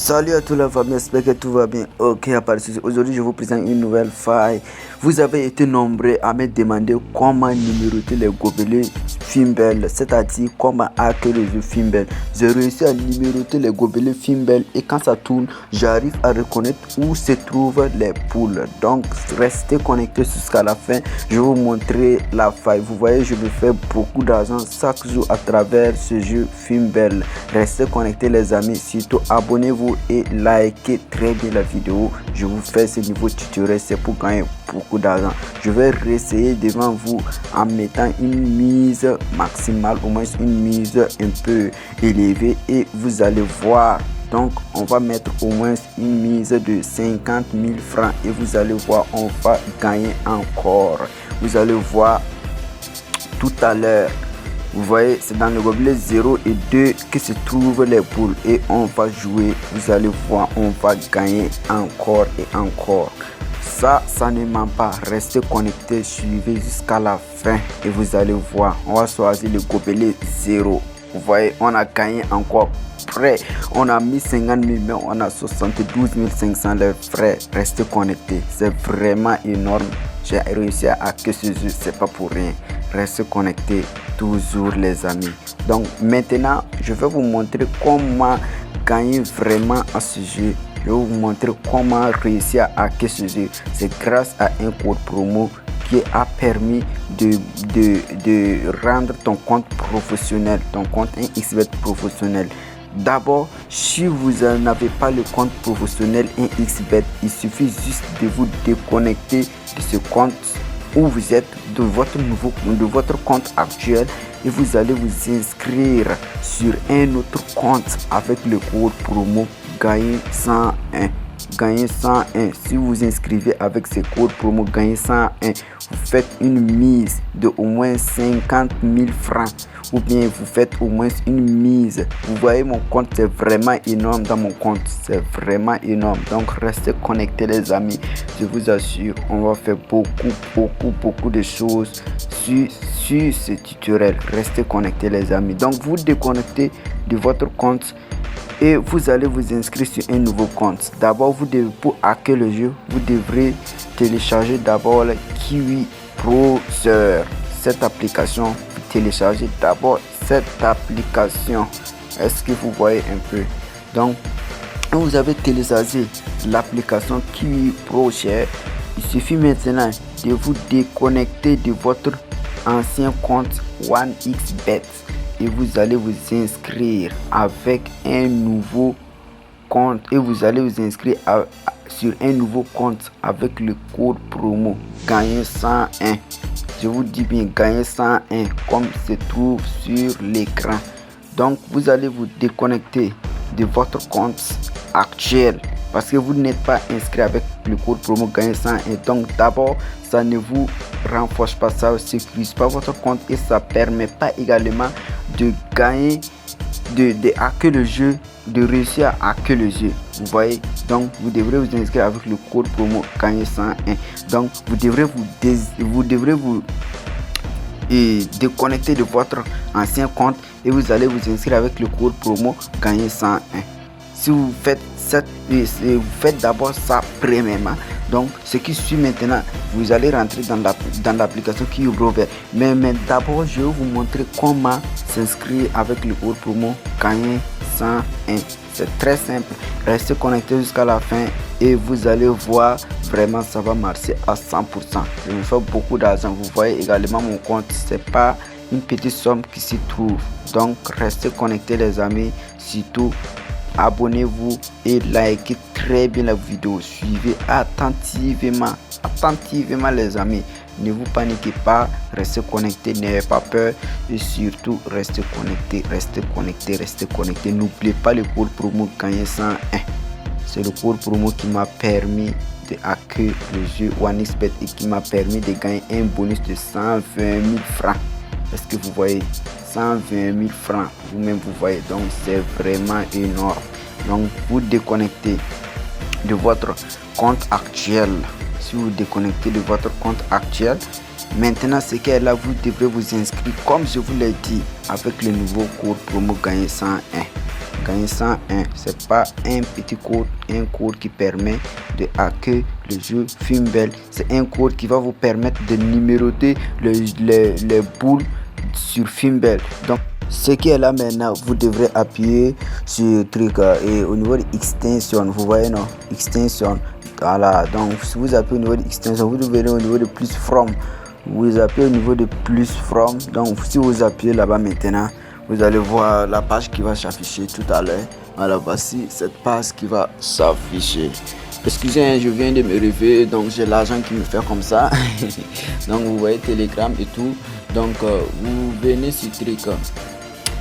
Salut à toute la famille, j'espère que tout va bien. Ok, à part ceci, aujourd'hui je vous présente une nouvelle faille. Vous avez été nombreux à me demander comment numéroter les gobelets Fimble, c'est-à-dire comment hacker le jeu Fimble. J'ai réussi à numéroter les gobelets Fimble et quand ça tourne, j'arrive à reconnaître où se trouvent les poules. Donc restez connectés jusqu'à la fin, je vais vous montrer la faille. Vous voyez, je me fais beaucoup d'argent chaque jour à travers ce jeu Fimble. Restez connectés les amis, surtout abonnez-vous et likez très bien la vidéo. Je vous fais ce niveau tutoriel, c'est pour gagner beaucoup d'argent. Je vais réessayer devant vous en mettant une mise maximale, au moins une mise un peu élevée, et vous allez voir. Donc on va mettre au moins une mise de 50 000 francs et vous allez voir, on va gagner encore. Vous allez voir tout à l'heure. Vous voyez, c'est dans le gobelet 0 et 2 que se trouvent les poules et on va jouer. Vous allez voir, on va gagner encore et encore. Ça ne ment pas. Restez connectés, suivez jusqu'à la fin et vous allez voir. On va choisir le gobelet 0. Vous voyez, on a gagné encore près. On a mis 50 000, mais on a 72 500 les frais. Restez connectés. C'est vraiment énorme. J'ai réussi à hacker ce jeu, c'est pas pour rien. Restez connectés toujours les amis. Donc maintenant, je vais vous montrer comment gagner vraiment à ce jeu. Je vais vous montrer comment réussir à hacker ce jeu. C'est grâce à un code promo qui a permis de rendre ton compte professionnel, ton compte un XBET professionnel. D'abord, si vous n'avez pas le compte professionnel un XBET, il suffit juste de vous déconnecter de ce compte où vous êtes, de votre compte actuel, et vous allez vous inscrire sur un autre compte avec le code promo gagner 101. Gagner 101. Si vous inscrivez avec ce code promo gagner 101, vous faites une mise de au moins 50 000 francs, ou bien vous faites au moins une mise. Vous voyez, mon compte, c'est vraiment énorme. Dans mon compte, c'est vraiment énorme. Donc restez connectés les amis, je vous assure, on va faire beaucoup de choses sur ce tutoriel. Restez connectés les amis. Donc vous déconnectez de votre compte et vous allez vous inscrire sur un nouveau compte. D'abord, pour hacker le jeu, vous devrez télécharger d'abord le Kiwi Browser. Cette application, vous téléchargez d'abord cette application. Est-ce que vous voyez un peu? Donc, quand vous avez téléchargé l'application Kiwi Browser, il suffit maintenant de vous déconnecter de votre ancien compte 1xBet. Et vous allez vous inscrire avec un nouveau compte et vous allez vous inscrire sur un nouveau compte avec le code promo gagner 101. Je vous dis bien gagner 101 comme se trouve sur l'écran. Donc vous allez vous déconnecter de votre compte actuel parce que vous n'êtes pas inscrit avec le code promo gagner 101. Donc d'abord, ça ne vous renforce pas, ça ne sécurise pas votre compte et ça permet pas également de gagner, de hacker le jeu, de réussir à hacker le jeu. Vous voyez, donc vous devrez vous inscrire avec le code promo gagner 101. Donc vous devrez vous déconnecter de votre ancien compte et vous allez vous inscrire avec le code promo gagner 101. Si vous faites vous faites d'abord ça premièrement. Donc ce qui suit maintenant, vous allez rentrer dans l'application Kiwi Browser. Mais d'abord, je vais vous montrer comment s'inscrire avec le code promo gagner 101. C'est très simple. Restez connectés jusqu'à la fin et vous allez voir, vraiment ça va marcher à 100%. Je me fais beaucoup d'argent. Vous voyez également mon compte, c'est pas une petite somme qui s'y trouve. Donc restez connectés les amis, surtout abonnez-vous et likez très bien la vidéo. Suivez attentivement les amis. Ne vous paniquez pas, restez connectés, n'ayez pas peur et surtout restez connectés. N'oubliez pas le code promo gagner 101. C'est le code promo qui m'a permis de hacker le jeu 1xBet et qui m'a permis de gagner un bonus de 120 000 francs. Est-ce que vous voyez? 120 000 francs, vous-même vous voyez, donc c'est vraiment énorme. Donc vous déconnectez de votre compte actuel. Si vous déconnectez de votre compte actuel, maintenant ce qui est là, vous devrez vous inscrire comme je vous l'ai dit avec le nouveau code promo gagner 101. gagner 101. C'est pas un petit code, un code qui permet de hacker le jeu Fimbel. C'est un code qui va vous permettre de numéroter les boules sur Fimbel. Donc ce qui est là maintenant, vous devrez appuyer sur le truc et au niveau de extension, vous voyez non, extension. Voilà, donc si vous appuyez au niveau de extension, vous devez au niveau de plus from. Vous appuyez au niveau de plus from. Donc si vous appuyez là-bas maintenant, vous allez voir la page qui va s'afficher tout à l'heure. Voilà, voici cette page qui va s'afficher. Excusez, je viens de me réveiller, donc j'ai l'argent qui me fait comme ça. Donc vous voyez Telegram et tout. Donc vous venez sur truc.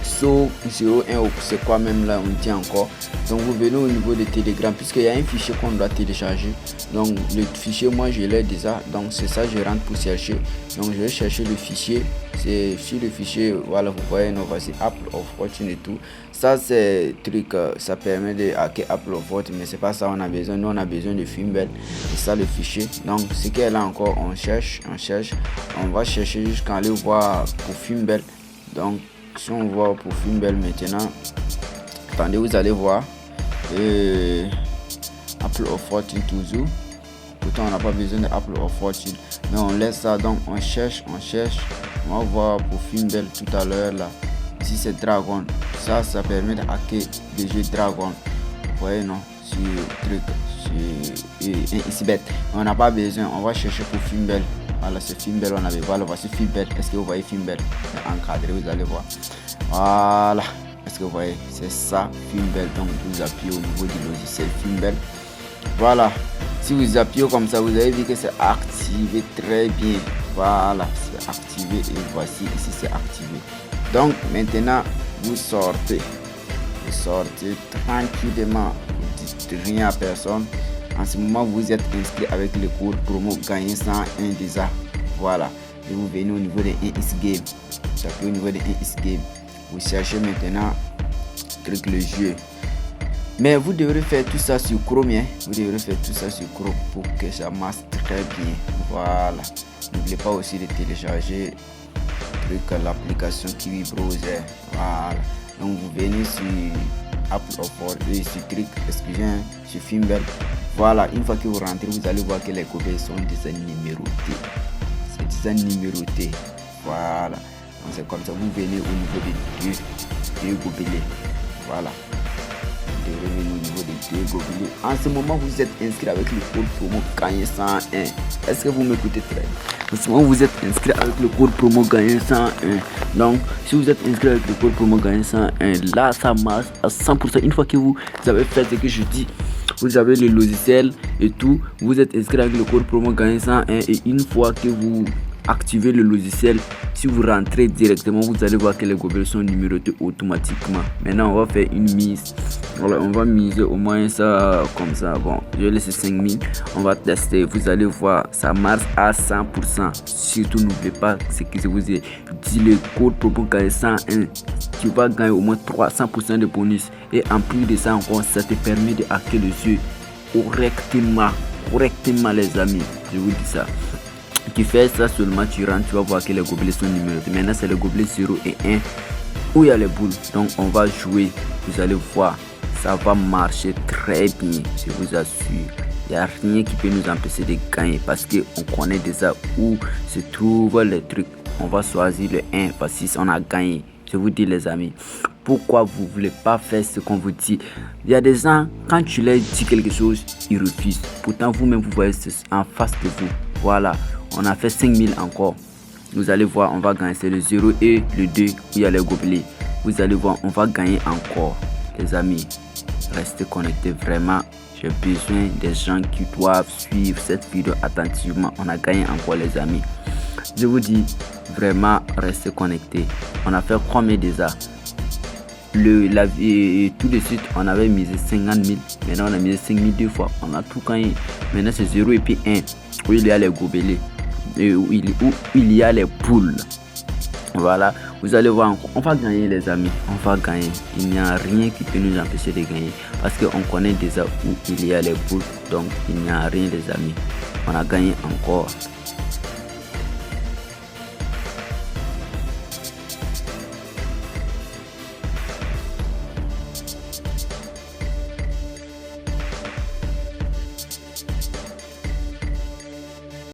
So 01, c'est quoi même là, on dit encore. Donc vous venez au niveau de Telegram, puisqu'il y a un fichier qu'on doit télécharger. Donc le fichier, moi je l'ai déjà, donc c'est ça, je rentre pour chercher. Donc je vais chercher le fichier. C'est sur le fichier, voilà, vous voyez, nous voici Apple of Fortune et tout. Ça c'est truc, ça permet de hacker Apple of Fortune, mais c'est pas ça on a besoin. Nous on a besoin de Fimbel, c'est ça le fichier. Donc ce qui est là encore, on cherche, on va chercher jusqu'à aller voir pour Fimbel. Donc si on voit pour Fimbel maintenant, attendez, vous allez voir Apple of Fortune toujours. Pourtant on n'a pas besoin de Apple of Fortune, mais on laisse ça. Donc on cherche, on va voir pour Fimbel tout à l'heure là. Ici c'est Dragon, ça permet de hacker des jeux Dragon, vous voyez non, sur truc, sur ici bête. On n'a pas besoin, on va chercher pour Fimbel. Voilà, c'est Fimbel, on avait, voilà, voici Fimbel. Est-ce que vous voyez Fimbel encadré, vous allez voir. Voilà, est-ce que vous voyez, c'est ça Fimbel. Donc vous appuyez au niveau du logiciel Fimbel. Voilà, si vous appuyez comme ça, vous avez vu que c'est activé très bien. Voilà, c'est activé et voici ici c'est activé. Donc maintenant vous sortez tranquillement, vous dites rien à personne. En ce moment, vous êtes inscrit avec le code promo gagner 101 déjà. Voilà. Et vous venez au niveau de NX Game. Vous appuyez au niveau de NX Game. Vous cherchez maintenant le jeu. Mais vous devrez faire tout ça sur Chrome. Hein? Vous devrez faire tout ça sur Chrome pour que ça marche très bien. Voilà. N'oubliez pas aussi de télécharger l'application Kiwi Browser. Voilà. Donc vous venez sur Apple of Fortune, sur truc, excusez, sur Fimbel. Voilà, une fois que vous rentrez, vous allez voir que les gobelets sont déjà numérotés. C'est déjà numéroté. Voilà. Donc c'est comme ça, vous venez au niveau des deux gobelets. Voilà. Vous venez au niveau des deux gobelets. En ce moment, vous êtes inscrit avec le code promo gagner 101. Est-ce que vous m'écoutez très bien? En ce moment, vous êtes inscrit avec le code promo gagner 101. Donc, si vous êtes inscrit avec le code promo gagner 101, là, ça marche à 100%. Une fois que vous avez fait ce que je dis, vous avez le logiciel et tout, vous êtes inscrit avec le code promo gagner 101 et une fois que vous activez le logiciel, si vous rentrez directement, vous allez voir que les gobelets sont numérotés automatiquement. Maintenant, on va faire une mise. Voilà, on va miser au moins ça comme ça. Bon, je vais laisser 5000. On va tester. Vous allez voir, ça marche à 100%. Surtout, n'oubliez pas ce que je vous ai dit, le code promo gagner 101. Tu vas gagner au moins 300% de bonus. Et en plus de ça encore, ça te permet de hacker le jeu correctement les amis. Je vous dis ça. Tu fais ça seulement, tu rentres, tu vas voir que les gobelets sont numérotés. Maintenant, c'est le gobelet 0 et 1 où il y a les boules. Donc, on va jouer. Vous allez voir, ça va marcher très bien. Je vous assure. Il n'y a rien qui peut nous empêcher de gagner parce qu'on connaît déjà où se trouvent les trucs. On va choisir le 1 parce qu'on a gagné. Je vous dis les amis, pourquoi vous ne voulez pas faire ce qu'on vous dit? Il y a des gens, quand tu leur dis quelque chose, ils refusent. Pourtant, vous-même, vous voyez en face de vous. Voilà, on a fait 5000 encore. Vous allez voir, on va gagner. C'est le 0 et le 2 où il y a les gobelets. Vous allez voir, on va gagner encore. Les amis, restez connectés vraiment. J'ai besoin des gens qui doivent suivre cette vidéo attentivement. On a gagné encore les amis. Je vous dis, vraiment, restez connectés. On a fait combien déjà? Tout de suite, on avait misé 50 000. Maintenant, on a misé 5 000 deux fois. On a tout gagné. Maintenant, c'est 0 et puis 1. Où il y a les gobelets. Où il y a les poules. Voilà, vous allez voir, on va gagner les amis, on va gagner. Il n'y a rien qui peut nous empêcher de gagner parce qu'on connaît déjà où il y a les poules, donc il n'y a rien les amis. On a gagné encore.